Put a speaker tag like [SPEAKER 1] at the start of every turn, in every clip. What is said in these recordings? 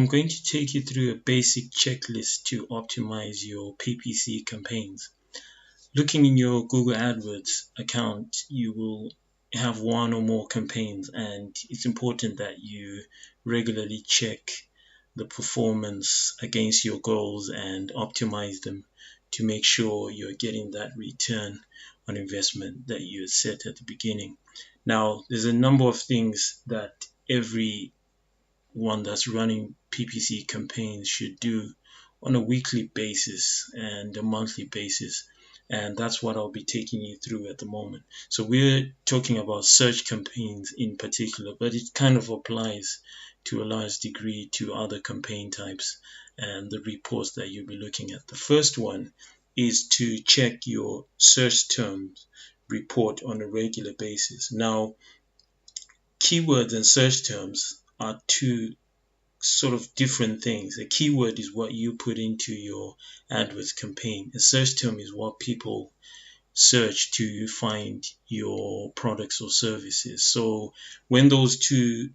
[SPEAKER 1] I'm going to take you through a basic checklist to optimize your PPC campaigns. Looking in your Google AdWords account, you will have one or more campaigns, and it's important that you regularly check the performance against your goals and optimize them to make sure you're getting that return on investment that you set at the beginning. Now, there's a number of things that every one that's running PPC campaigns should do on a weekly basis and a monthly basis. And that's what I'll be taking you through at the moment. So we're talking about search campaigns in particular, but it kind of applies to a large degree to other campaign types and the reports that you'll be looking at. The first one is to check your search terms report on a regular basis. Now, keywords and search terms are two sort of different things. A keyword is what you put into your AdWords campaign. A search term is what people search to find your products or services. So when those two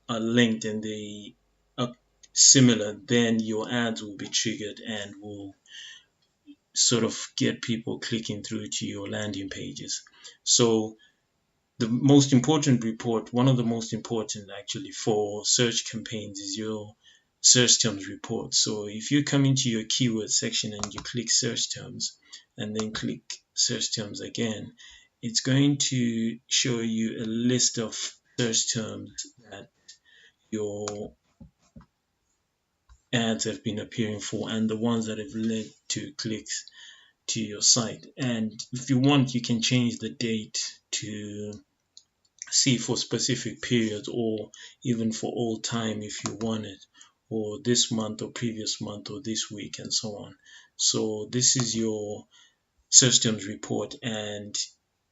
[SPEAKER 1] are linked and they are similar, then your ads will be triggered and will sort of get people clicking through to your landing pages. So the most important report, one of the most important actually for search campaigns, is your search terms report. So if you come into your keyword section and you click search terms and then click search terms again, it's going to show you a list of search terms that your ads have been appearing for and the ones that have led to clicks to your site. And if you want, you can change the date to see for specific periods or even for all time if you want it, or this month or previous month or this week and so on. So this is your search terms report, and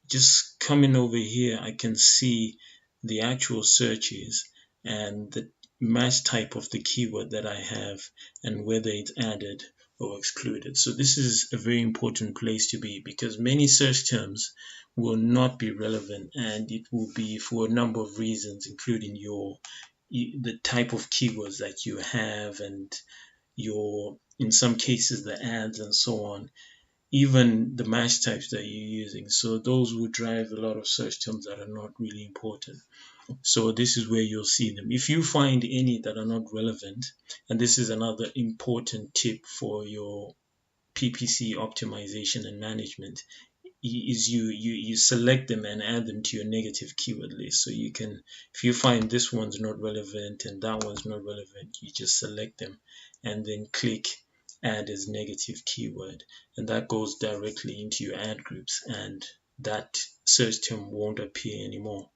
[SPEAKER 1] just coming over here I can see the actual searches and the match type of the keyword that I have and whether it's added or excluded. So this is a very important place to be because many search terms will not be relevant, and it will be for a number of reasons, including the type of keywords that you have and your, in some cases, the ads and so on, even the match types that you're using. So those will drive a lot of search terms that are not really important. So this is where you'll see them. If you find any that are not relevant, and this is another important tip for your PPC optimization and management, is you select them and add them to your negative keyword list. So you can, if you find this one's not relevant and that one's not relevant, you just select them and then click add as negative keyword, and that goes directly into your ad groups and that search term won't appear anymore.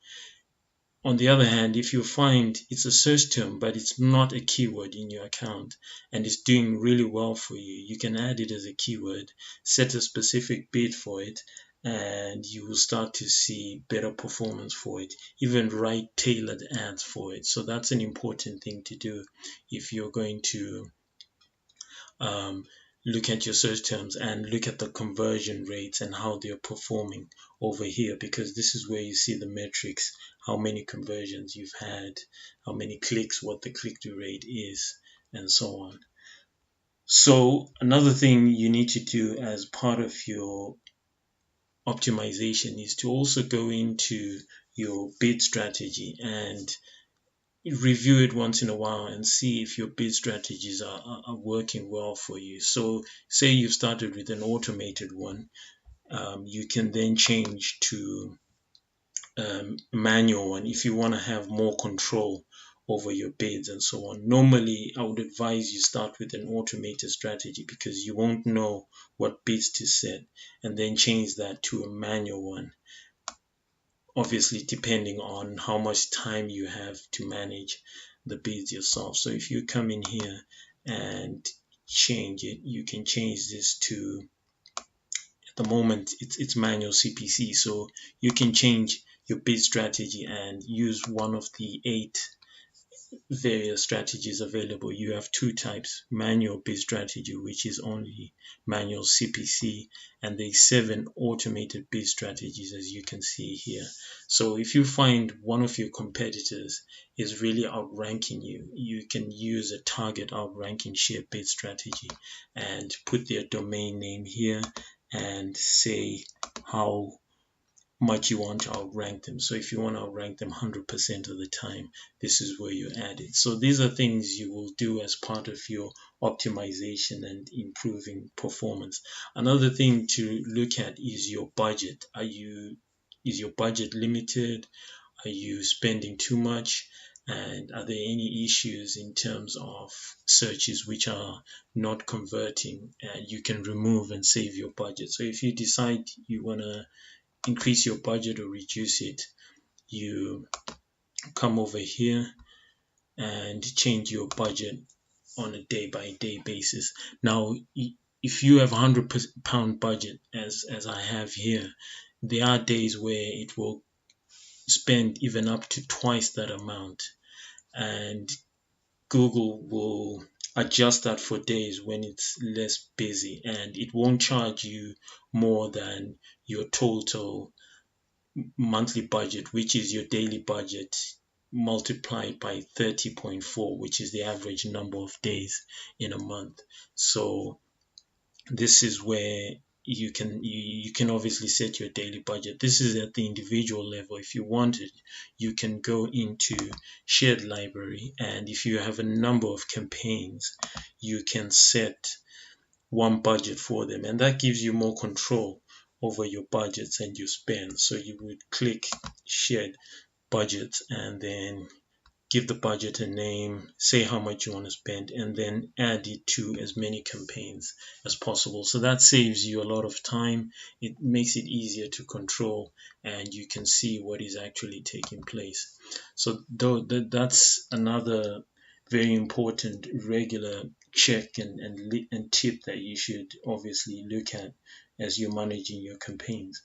[SPEAKER 1] On the other hand, if you find it's a search term but it's not a keyword in your account and it's doing really well for you, you can add it as a keyword, set a specific bid for it, and you will start to see better performance for it, even write tailored ads for it. So that's an important thing to do if you're going to look at your search terms and look at the conversion rates and how they're performing over here, because this is where you see the metrics, how many conversions you've had, how many clicks, what the click-through rate is, and so on. So another thing you need to do as part of your optimization is to also go into your bid strategy and review it once in a while and see if your bid strategies are working well for you. So say you've started with an automated one, you can then change to manual one if you want to have more control over your bids and so on. Normally I would advise you start with an automated strategy because you won't know what bids to set, and then change that to a manual one, obviously depending on how much time you have to manage the bids yourself. So if you come in here and change it, you can change this to, at the moment it's manual CPC, so you can change your bid strategy and use one of the 8 various strategies available. You have two types: manual bid strategy, which is only manual CPC, and there's 7 automated bid strategies, as you can see here. So if you find one of your competitors is really outranking you, you can use a target outranking share bid strategy and put their domain name here and say how much you want to outrank them. So if you want to outrank them 100% of the time, this is where you add it. So these are things you will do as part of your optimization and improving performance. Another thing to look at is your budget. Is your budget limited? Are you spending too much? And are there any issues in terms of searches which are not converting? You can remove and save your budget. So if you decide you want to increase your budget or reduce it, you come over here and change your budget on a day-by-day basis. Now, if you have £100 budget, as I have here, there are days where it will spend even up to twice that amount, and Google will adjust that for days when it's less busy, and it won't charge you more than your total monthly budget, which is your daily budget multiplied by 30.4, which is the average number of days in a month. So this is where you can obviously set your daily budget. This is at the individual level. If you wanted, you can go into shared library, and if you have a number of campaigns, you can set one budget for them, and that gives you more control over your budgets and your spend. So you would click shared budgets and then give the budget a name, say how much you want to spend, and then add it to as many campaigns as possible. So that saves you a lot of time. It makes it easier to control, and you can see what is actually taking place. So that's another very important regular check and tip that you should obviously look at as you're managing your campaigns.